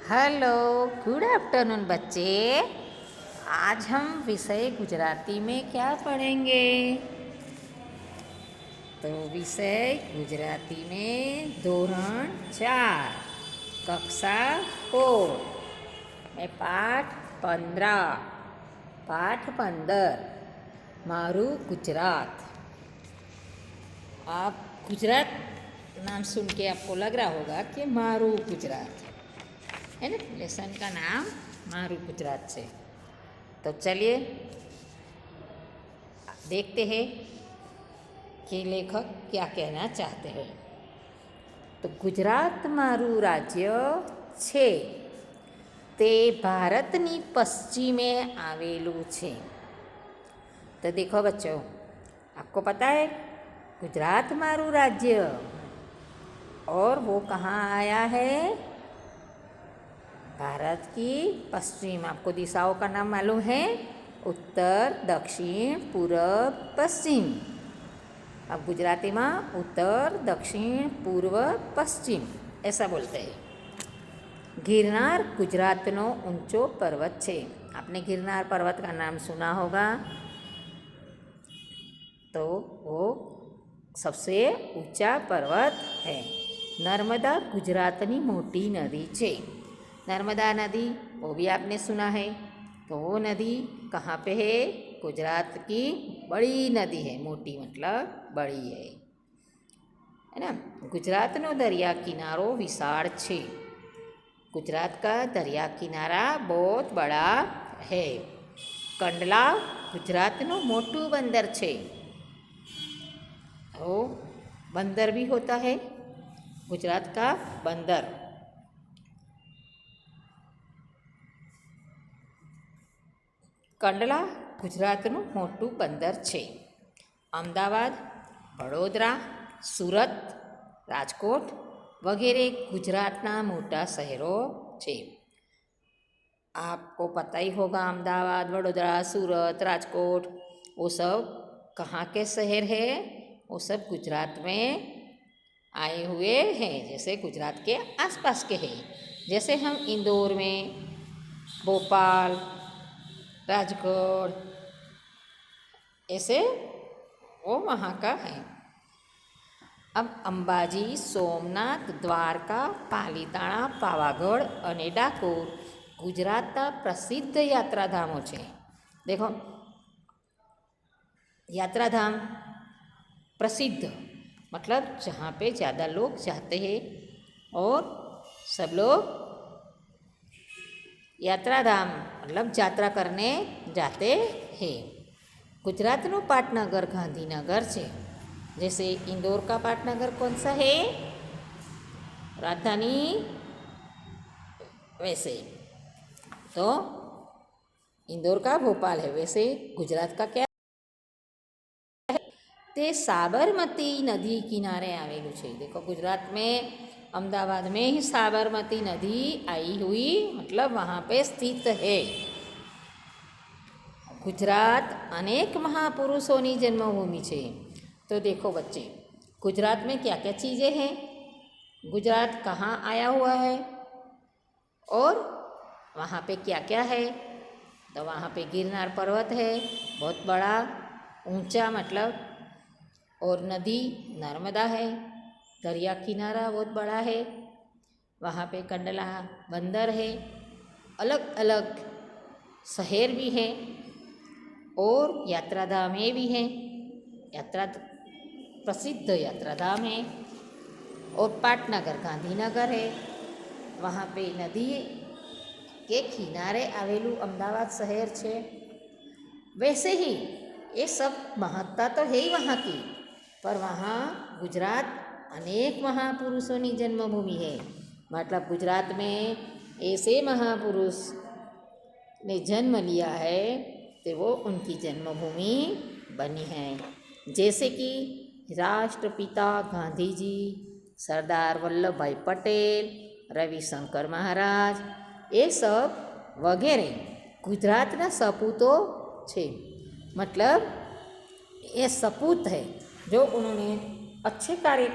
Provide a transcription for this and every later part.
Hello, good afternoon बच्चे। आज हम विषय गुजराती में क्या पढ़ेंगे? तो विषय गुजराती में धोरण 4 कक्षा 4 में पाठ 15 मारू गुजरात। आप गुजरात नाम सुन के आपको लग रहा होगा कि मारू गुजरात है ना। लेसन का नाम मारू गुजरात से। तो चलिए देखते हैं कि लेखक क्या कहना चाहते हैं। तो गुजरात मारू राज्य छे ते भारतनी पश्चिमे आवेलू छे। तो देखो बच्चों, आपको पता है गुजरात मारू राज्य, और वो कहाँ आया है? भारत की पश्चिम। आपको दिशाओं का नाम मालूम है? उत्तर, दक्षिण, पूर्व, पश्चिम। अब गुजराती में उत्तर, दक्षिण, पूर्व, पश्चिम ऐसा बोलते हैं। गिरनार गुजरातनो ऊंचो पर्वत छे। आपने गिरनार पर्वत का नाम सुना होगा। तो वो सबसे ऊंचा पर्वत है। नर्मदा गुजरातनी मोटी नदी छे। नर्मदा नदी वो भी आपने सुना है। तो वो नदी कहाँ पे है? गुजरात की बड़ी नदी है। मोटी मतलब बड़ी है ना। गुजरातनो दरिया किनारो विशाળ छे। गुजरात का दरिया किनारा बहुत बड़ा है। कंडला गुजरातनो मोटू बंदर छे। ओ बंदर भी होता है गुजरात का बंदर। કંડલા ગુજરાતનું મોટું બંદર છે. અમદાવાદ, વડોદરા, સુરત, રાજકોટ वगैरह गुजरातना मोटा शहरों છે। आपको पता ही होगा अहमदाबाद, वडोदरा, सूरत, राजकोट वो सब कहाँ के शहर है? वो सब गुजरात में आए हुए हैं। जैसे गुजरात के आसपास के हैं। जैसे हम इंदौर में, भोपाल, राजगढ़ ऐसे वो वहाँ का है। अब अंबाजी, सोमनाथ, द्वारका, पालीताणा, पावागढ़ और डाकोर गुजरात प्रसिद्ध यात्राधामों છે। देखो, यात्राधाम प्रसिद्ध मतलब जहाँ पे ज़्यादा लोग जाते हैं और सब लोग यात्राधाम मतलब यात्रा करने जाते हैं। गुजरातनो पाटनगर गांधीनगर છે। जैसे इंदौर का पाटनगर कौन सा है? राजधानी। वैसे तो इंदौर का भोपाल है। वैसे गुजरात का क्या है? ते साबरमती नदी किनारे आवेलू છે। देखो, गुजरात में अहमदाबाद में ही साबरमती नदी आई हुई मतलब वहाँ पे स्थित है। गुजरात अनेक महापुरुषों की जन्मभूमि है। तो देखो बच्चे, गुजरात में क्या क्या चीज़ें हैं? गुजरात कहाँ आया हुआ है और वहाँ पे क्या क्या है? तो वहाँ पे गिरनार पर्वत है, बहुत बड़ा ऊंचा मतलब, और नदी नर्मदा है, दरिया किनारा बहुत बड़ा है। वहाँ पे कंडला बंदर है, अलग अलग शहर भी हैं और यात्राधामें भी हैं। प्रसिद्ध यात्राधाम है। और पाटनगर गांधीनगर है। वहाँ पे नदी के किनारे आवेलू अहमदाबाद शहर है। वैसे ही ये सब महत्ता तो है ही वहाँ की, पर वहाँ गुजरात अनेक महापुरुषों की जन्मभूमि है। मतलब गुजरात में ऐसे महापुरुष ने जन्म लिया है तो वो उनकी जन्मभूमि बनी है। जैसे कि राष्ट्रपिता गांधी जी, सरदार वल्लभ भाई पटेल, रविशंकर महाराज, ये सब वगैरह गुजरातना सपूतो छे। मतलब ये सपूत है जो उन्होंने अच्छे कार्य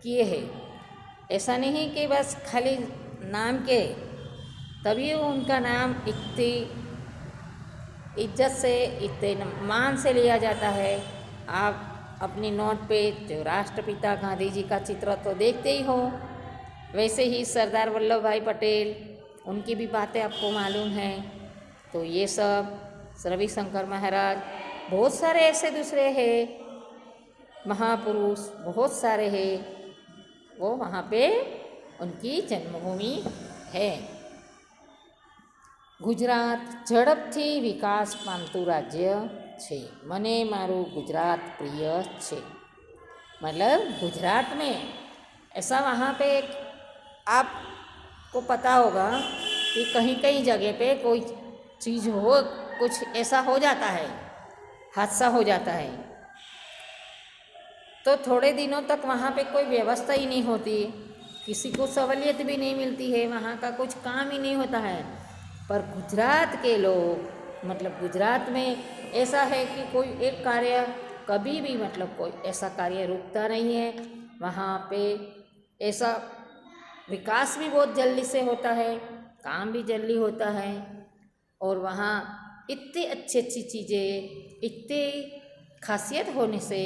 किए हैं। ऐसा नहीं कि बस खाली नाम के तभी उनका नाम इतनी इज्जत से, इतने मान से लिया जाता है। आप अपनी नोट पे जो राष्ट्रपिता गांधी जी का चित्र तो देखते ही हो, वैसे ही सरदार वल्लभ भाई पटेल, उनकी भी बातें आपको मालूम हैं। तो ये सब रविशंकर महाराज, बहुत सारे ऐसे दूसरे हैं महापुरुष, बहुत सारे हैं, वो वहाँ पे उनकी जन्मभूमि है। ગુજરાત ઝડપથી વિકાસ પામતું राज्य છે। મને મારું गुजरात प्रिय છે। मतलब गुजरात में ऐसा वहाँ पे आपको पता होगा कि कहीं कहीं जगह पे कोई चीज़ हो, कुछ ऐसा हो जाता है, हादसा हो जाता है, तो थोड़े दिनों तक वहाँ पे कोई व्यवस्था ही नहीं होती, किसी को सहूलियत भी नहीं मिलती है, वहाँ का कुछ काम ही नहीं होता है। पर गुजरात के लोग, मतलब गुजरात में ऐसा है कि कोई एक कार्य कभी भी, मतलब कोई ऐसा कार्य रुकता नहीं है। वहाँ पे ऐसा विकास भी बहुत जल्दी से होता है, काम भी जल्दी होता है, और वहाँ इतनी अच्छी अच्छी चीज़ें, इतनी खासियत होने से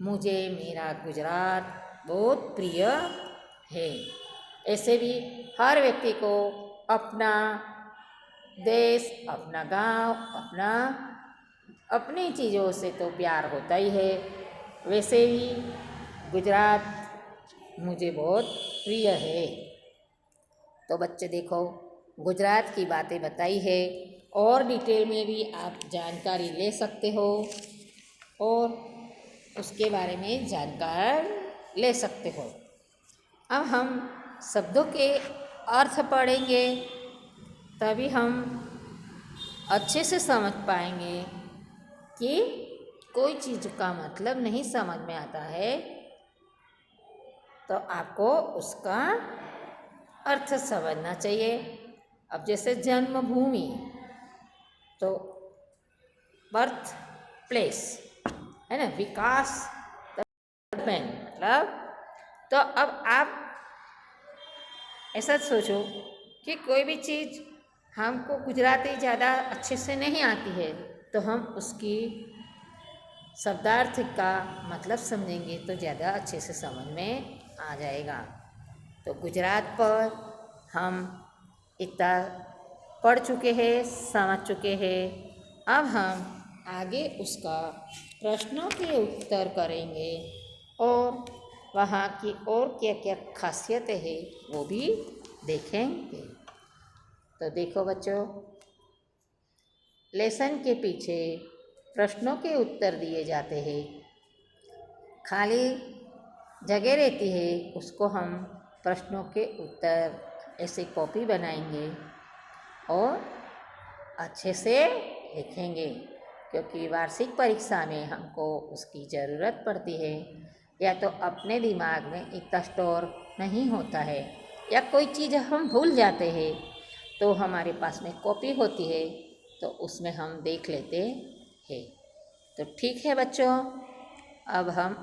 मुझे मेरा गुजरात बहुत प्रिय है। ऐसे भी हर व्यक्ति को अपना देश, अपना गांव, अपनी चीज़ों से तो प्यार होता ही है। वैसे ही गुजरात मुझे बहुत प्रिय है। तो बच्चे देखो, गुजरात की बातें बताई है, और डिटेल में भी आप जानकारी ले सकते हो और उसके बारे में जानकारी ले सकते हो। अब हम शब्दों के अर्थ पढ़ेंगे, तभी हम अच्छे से समझ पाएंगे कि कोई चीज़ का मतलब नहीं समझ में आता है तो आपको उसका अर्थ समझना चाहिए। अब जैसे जन्मभूमि, तो बर्थ प्लेस है ना, विकास मतलब, तो अब आप ऐसा सोचो कि कोई भी चीज़ हमको गुजराती ज़्यादा अच्छे से नहीं आती है, तो हम उसकी शब्दार्थ का मतलब समझेंगे तो ज़्यादा अच्छे से समझ में आ जाएगा। तो गुजरात पर हम इतना पढ़ चुके हैं, समझ चुके हैं। अब हम आगे उसका प्रश्नों के उत्तर करेंगे और वहाँ की और क्या क्या खासियतें हैं वो भी देखेंगे। तो देखो बच्चों, लेसन के पीछे प्रश्नों के उत्तर दिए जाते हैं, खाली जगह रहती है, उसको हम प्रश्नों के उत्तर ऐसे कॉपी बनाएंगे और अच्छे से लिखेंगे, क्योंकि वार्षिक परीक्षा में हमको उसकी ज़रूरत पड़ती है। या तो अपने दिमाग में इतना स्टोर नहीं होता है, या कोई चीज़ हम भूल जाते हैं, तो हमारे पास में कॉपी होती है, तो उसमें हम देख लेते हैं। तो ठीक है बच्चों, अब हम